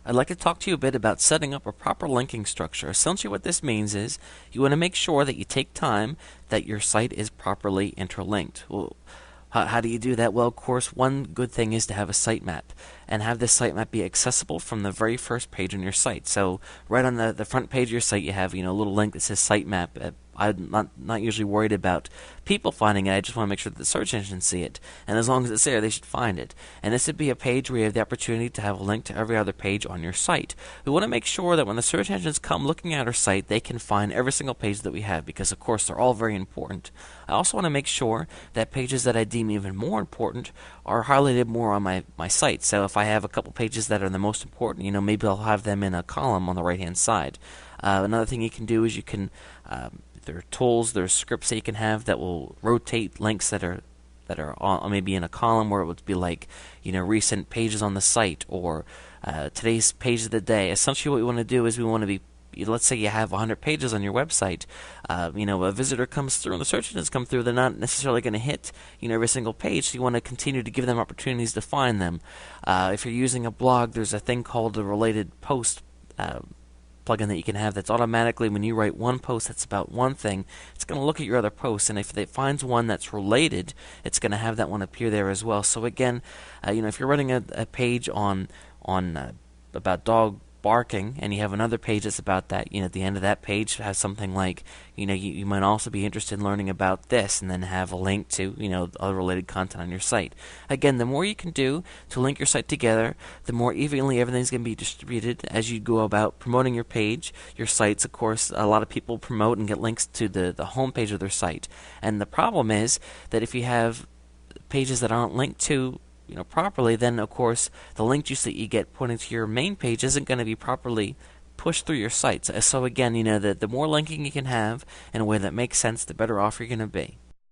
I'd like to talk to you a bit about setting up a proper linking structure. Essentially, what this means is you want to make sure that you take time that your site is properly interlinked. Well, how do you do that? Well, of course, one good thing is to have a sitemap and have this sitemap be accessible from the very first page on your site. So, right on the front page of your site, you have a little link that says sitemap. I'm not usually worried about people finding it. I just want to make sure that the search engines see it. And as long as it's there, they should find it. And this would be a page where you have the opportunity to have a link to every other page on your site. We want to make sure that when the search engines come looking at our site, they can find every single page that we have because, of course, they're all very important. I also want to make sure that pages that I deem even more important are highlighted more on my site. So if I have a couple pages that are the most important, maybe I'll have them in a column on the right-hand side. Another thing you can do is you can there are tools, there are scripts that you can have that will rotate links that are on, maybe in a column where it would be like recent pages on the site or today's page of the day. Essentially, what we want to do is we want to be, let's say you have 100 pages on your website. A visitor comes through and the search engines come through. They're not necessarily going to hit every single page. So you want to continue to give them opportunities to find them. If you're using a blog, there's a thing called a related post plugin that you can have that's automatically, when you write one post that's about one thing, it's going to look at your other posts, and if it finds one that's related, it's going to have that one appear there as well. So again, if you're writing a page on about dog barking, and you have another page that's about that, at the end of that page has something like, you might also be interested in learning about this, and then have a link to, other related content on your site. Again, the more you can do to link your site together, the more evenly everything's going to be distributed as you go about promoting your page, your sites. Of course, a lot of people promote and get links to the home page of their site, and the problem is that if you have pages that aren't linked to properly, then of course the link juice that you get pointing to your main page isn't going to be properly pushed through your sites. So again, the more linking you can have in a way that makes sense, the better off you're going to be.